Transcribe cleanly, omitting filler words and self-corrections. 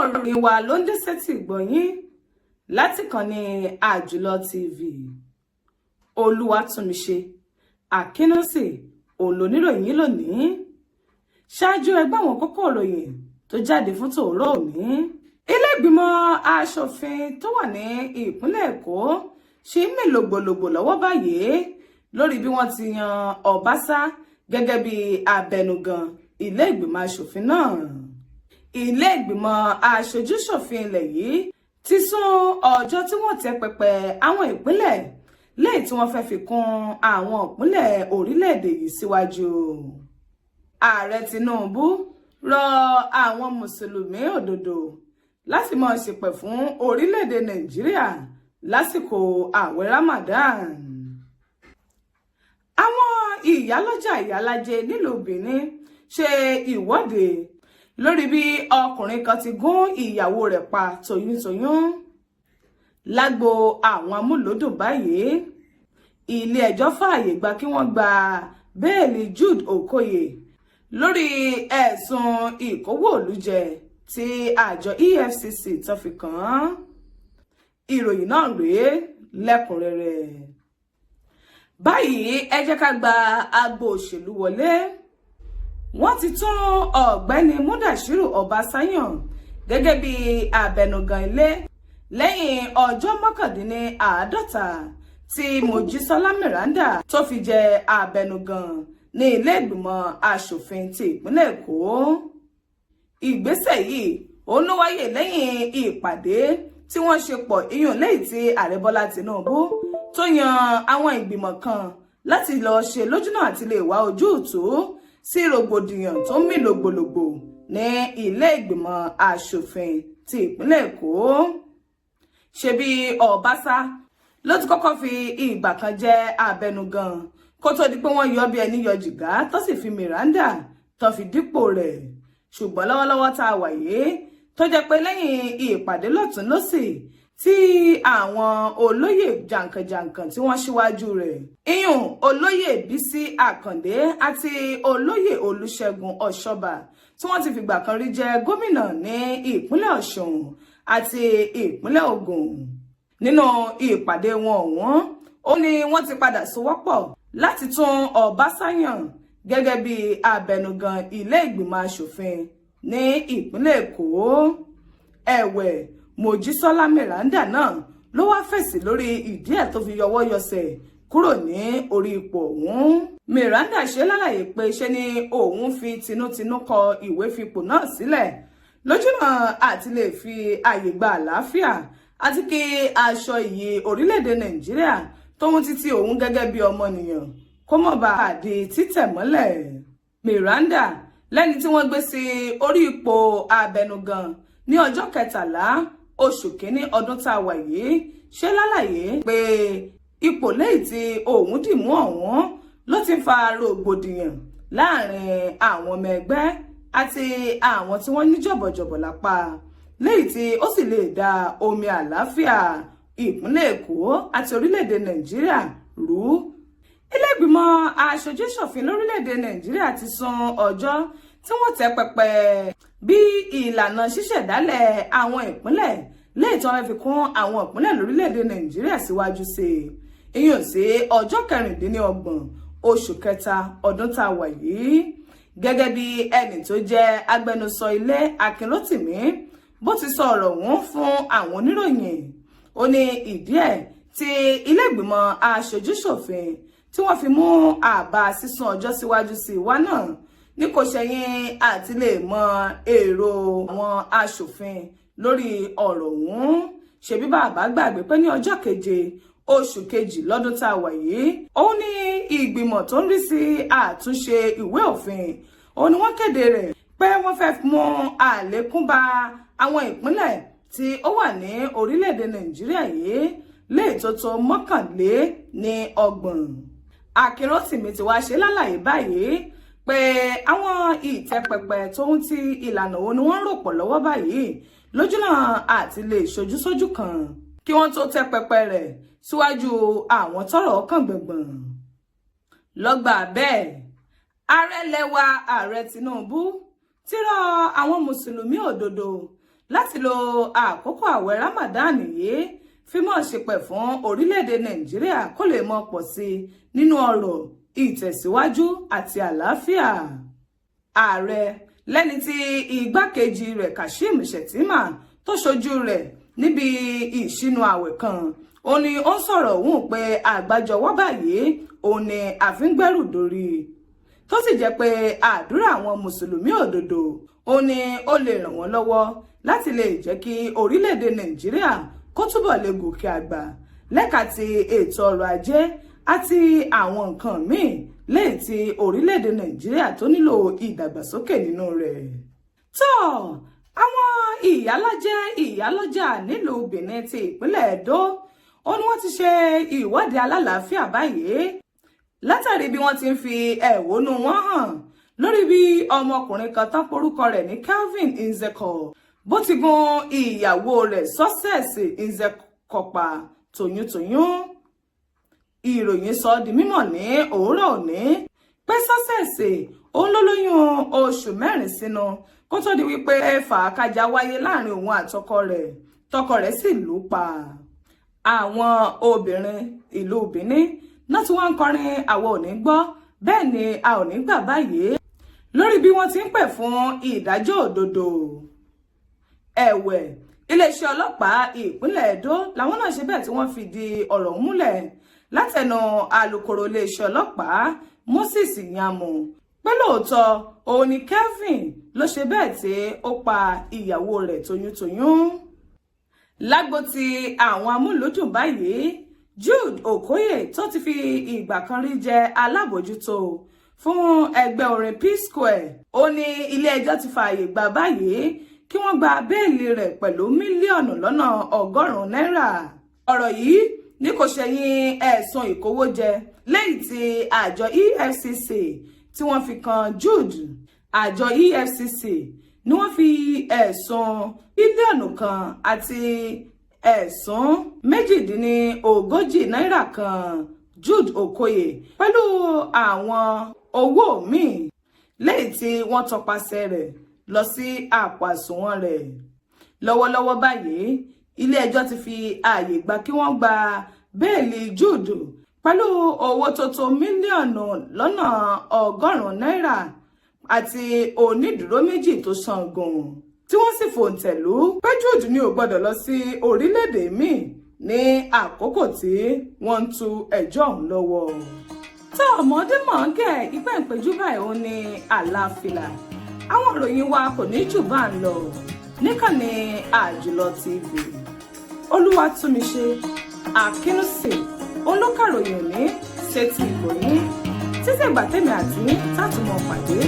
ìròyìn wa ló ń dé sétí ìgbọ̀nyín láti kànnì Àjùlọ TV. Olúwatúnmiṣe Akínúsì olóníròyìn lónìí. Ṣáájú ẹgbẹ́ àwọn kókó ìròyìn tó jáde fún tòórọ́ òní. Ilé ìgbìmọ̀ aṣòfin tó wà ní ìpínlẹ̀ Èkó ṣì ń mì lògbòlògbò lọ́wọ́ báyìí lórí bí wọ́n ti yan Ọbaṣá gẹ́gẹ́ bí abẹnugan ilé ìgbìmọ̀ aṣòfin náà. Ilé ìgbìmọ̀ aṣojúṣòfin ilẹ̀ yìí ti sún ọjọ́ tí wọ́n tẹ́ pẹpẹ àwọn ìpínlẹ̀ lẹ́yìn tí wọ́n fẹ́ fi kún àwọn ìpínlẹ̀ orílẹ̀-èdè yìí síwájú. Ààrẹ Tinubu rọ àwọn mùsùlùmí òdodo láti máa ṣèpẹ̀ fún orílẹ̀-èdè Nàìjíríà lásìkò ààwẹ̀ Ramadan. Àwọn ìyálọ́jà ìyálájẹ nílùú Benin ṣe ìwọ́de lórí bí ọkùnrin kan ti gún ìyàwó rẹ̀ pa toyúntoyún. Lágbo àwọn amúlòdùn báyìí, ilé-ẹjọ́ fààyè gbà kí wọ́n gba bẹ́ẹ̀lì Jude Okoye lórí ẹ̀sùn ìkówó ìlú jẹ tí àjọ EFCC tó fi kàn án. Ìròyìn náà rèé lẹ́kùnrẹ́rẹ́. Báyìí ẹ jẹ́ ká gba agbo òṣèlú wọlé. Wọ́n ti tún ọ̀gbẹ́ni Mudashiru Ọbaṣá yàn gẹ́gẹ́ bí abẹnugan ilé lẹ́yìn ọjọ́ mọ́kàndínláàádọ́ta tí Mojísọ́lá Miranda tó fi jẹ abẹnugan ní ilé ìgbìmọ̀ aṣòfin ti ìpínlẹ̀ Èkó. Ìgbésẹ̀ yìí òun ló wáyé lẹ́yìn ìpàdé tí wọ́n ṣe pọ̀ iyùn lẹ́yìn tí Ààrẹ Bọ́lá Tinubu tó yan àwọn ìgbìmọ̀ kan láti lọ ṣe lójúnà àti lè wá ojútùú sí rògbòdìyàn tó ń mì lògbòlògbò ní ilé ìgbìmọ̀ aṣòfin ti ìpínlẹ̀ Èkó. Ṣebí Ọbaṣá ló ti kọ́kọ́ fi ìgbà kan jẹ́ abẹnugan kó tó di pé wọ́n yọ bí ẹni yọ jìgá tó sì fi Miranda tó fi dípò rẹ̀. Ṣùgbọ́n lọ́wọ́lọ́wọ́ tá a wà yìí tó jẹ́ pé lẹ́yìn ìpàdé lọ́tún lósì tí àwọn olóyè jàǹkànjàǹkàn tí wọ́n ṣíwájú rẹ̀ iyùn olóyè Bísí Àkàndé àti olóyè Olúṣẹ́gun Ọ̀ṣọ́bà tí wọ́n ti fìgbà kan rí jẹ́ gómìnà ní ìpínlẹ̀ Ọ̀ṣun àti ìpínlẹ̀ Ògùn. Nínú ìpàdé wọn ọ̀hún ó ní wọ́n ti padà sowọ́pọ̀ láti tún Ọbaṣá yàn gẹ́gẹ́ bí abẹnugan ilé ìgbìmọ̀ aṣòfin ní ìpínlẹ̀ Èkó. Ẹ̀wẹ̀ Mojísọ́lá Miranda náà ló wá fèsì lórí ìdí ẹ̀ tó fi yọwọ́ yọsẹ̀ kúrò ní orí ipò ọ̀hún. Miranda ṣe lálàyé pé ṣe ni òun fi tinútinú kọ ìwé fipò náà sílẹ̀ lójúnà àti lè fi àyè gba àlàáfíà àti kí aṣọ iyì orílẹ̀-èdè Nàìjíríà tóun títí òun gẹ́gẹ́ bí ọmọnìyàn kó mọ̀ bá di títẹ̀ mọ́lẹ̀. Miranda lẹ́ni tí wọ́n gbé sí orí ipò abẹnugan ní ọjọ́ 13 oṣù kínní ọdún tá a wà yìí ṣe lálàyé pé ipò lẹ́yìn tí òun dì mú ọ̀hún ló ti fa rògbòdìyàn láàrin àwọn ọmọ ẹgbẹ́ àti àwọn tí wọ́n ní jọ̀bọ̀jọ̀bọ̀ lápá lẹ́yìn tí ó sì lè da omi àlàáfíà ìpínlẹ̀ Èkó àti orílẹ̀-èdè Nàìjíríà rú. Ilé ìgbìmọ̀ aṣojú-ṣòfin lórílẹ̀-èdè Nàìjíríà ti sún ọjọ́ tí wọ́n tẹ́ pẹpẹ bí ìlànà ṣíṣẹ̀dálẹ̀ àwọn ìpínlẹ̀ lẹ́yìn tí wọ́n fi kún àwọn ìpínlẹ̀ lórílẹ̀-èdè Nàìjíríà síwájú sí i ìyẹn sí ọjọ́ 26 oṣù kẹta ọdún tá a wà yìí. Gẹ́gẹ́ bí ẹni tó jẹ́ agbẹnusọ ilé Akínrótìmí bó ti sọ ọ̀rọ̀ ọ̀hún fún àwọn oníròyìn, ó ní ìdí ẹ̀ tí ilé ìgbìmọ̀ aṣojú-ṣòfin tí wọ́n fi mú àbá sísún ọjọ́ síwájú sí i wá náà ní kò ṣẹ̀yìn àti lè mọ èrò àwọn aṣòfin lórí ọ̀rọ̀ ọ̀hún. Ṣebí bàbá gbàgbé pé ní ọjọ́ 7 oṣù kejì lọ́dún tá a wà yìí òun ní ìgbìmọ̀ tó ń rí sí àtúnṣe ìwé òfin òun ni wọ́n kéde rẹ̀ pé wọ́n fẹ́ mú àlékún bá àwọn ìpínlẹ̀ tí ó wà ní orílẹ̀-èdè Nàìjíríà yìí lè tó 29. Akínrótìmí ti wá ṣe lálàyé báyìí pé àwọn ìtẹ́pẹpẹ tó ń ti ìlànà wo ni wọ́n rò pọ̀ lọ́wọ́ báyìí lójúnà àti lè ṣojúsójú kan kí wọ́n tó tẹ́ pẹpẹ rẹ̀ síwájú àwọn tọ́rọ̀ kàn gbọ̀ngbọ̀n. Lọ́gbà bẹ́ẹ̀ ààrẹ lẹwa ààrẹ Tinubu ti rọ àwọn mùsùlùmí òdodo láti lo àkókò àwẹ̀ Ramadan yìí fi mọ́ ṣepẹ̀ fún orílẹ̀-èdè Nàìjíríà kó lè mọ́ pọ̀ sí nínú ọrọ̀ ìtẹ̀síwájú àti àlàáfíà. Ààrẹ lẹ́ni tí igbákejì rẹ̀ Kashim Shettima tó ṣojú rẹ̀ níbi ìṣínú àwẹ̀ kan ó ní ó sọ̀rọ̀ òun pé àgbájọwọ́ báyìí òun ni àfíngbẹ́rù dórí tó sì jẹ́ pé àdúrà àwọn mùsùlùmí òdodo ó ní ó lè ràn wọ́n lọ́wọ́ láti lè jẹ́ kí orílẹ̀-èdè Nàìjíríà kó túbọ̀ lè gòkè àgbà lẹ́ka ti ètò ọrọ̀ ajé àti àwọn nǹkan míì lẹ́yìn tí orílẹ̀-èdè Nàìjíríà tó nílò ìdàgbàsókè nínú rẹ̀. tó àwọn ìyálọ́jà nílùú Benin ti ìpínlẹ̀ Edo ó ní wọ́n ti ṣe ìwọ́de alálàáfíà báyìí látàrí bí wọ́n ti ń fi ẹ̀hónú wọn hàn lórí bí ọmọkùnrin kan tán porúkọ rẹ̀ ní Calvin Nzeko bó ti gun ìyàwó rẹ̀ Success Nzeko pa tòyúntòyún. Ìròyìn sọ di mímọ̀ ní òwúrọ̀ òní pé Success òun ló lóyún oṣù 4 sínú kó tó di wípé fàákàjà wáyé láàrin òun àtọkọ rẹ̀ sì lù ú pa. Àwọn obìnrin ìlú Benin náà tí wọ́n ń kọrin àwọn ò ní gbọ́ bẹ́ẹ̀ ni a ò ní gbà báyìí lórí bí wọ́n ti ń pè fún ìdájọ́ òdodo. Ẹ̀wẹ̀ iléeṣẹ́ ọlọ́pàá ìpínlẹ̀ Edo làwọn náà ṣe bẹ́ẹ̀ tí wọ́n fìdí ọ̀rọ̀ múlẹ̀ látẹnu alukoro iléeṣẹ́ ọlọ́pàá Moses Nyamu pé lóòótọ́ òun ni Kelvin ló ṣe bẹ́ẹ̀ tí ó pa ìyàwó rẹ̀ toyúntoyún. Lágbo ti àwọn amúlùúdùn báyìí Jude Okoye tó ti fi ìgbà kan rí jẹ́ alábòjútó fún ẹgbẹ́ orin P-Square ó ní ilé-ẹjọ́ ti fààyè gbà báyìí kí wọ́n gba béèlì rẹ̀ pẹ̀lú mílíọ̀nù lọ́nà 100 náírà. Ọ̀rọ̀ yìí ní kò ṣẹ̀yìn ẹ̀sùn ìkówójẹ lẹ́yìn tí àjọ EFCC tí wọ́n fi kan Jude. Àjọ EFCC ni wọ́n fi ẹ̀sùn bílíọ̀nù kan àti ẹ̀sùn 38 náírà kan Jude Okoye pẹ̀lú àwọn owó míì lẹ́yìn tí wọ́n tọpasẹ̀ rẹ̀ lọ sí àpò àsùnwọ̀n rẹ̀. Lọ́wọ́lọ́wọ́ báyìí ilé-ẹjọ́ ti fi ààyè gbà kí wọ́n gba béèlì Jude pẹ̀lú owó tó tó mílíọ̀nù lọ́nà 100 náírà àti onídùúró méjì tó sangun tí wọ́n sì fòǹtẹ̀lú pé Jude ní ò gbọ́dọ̀ lọ sí orílẹ̀-èdè míì ní àkókò tí wọ́n ń tú ẹjọ́ ọ̀hún lọ́wọ́. tá ọmọdé mọ̀ ń gẹ̀ ìpẹ́ ìpẹ́jú báyìí ó ní àlàáfíà àwọn ìròyìn wa kò ní jù bá ń lọ níkànnì Àjùlọ TV. Olúwatúnmiṣe Akínúsì olókàròyìn ní ṣe ti ìgbòyìn títí ìgbà tèmi àti tátùmọ̀ pàdé.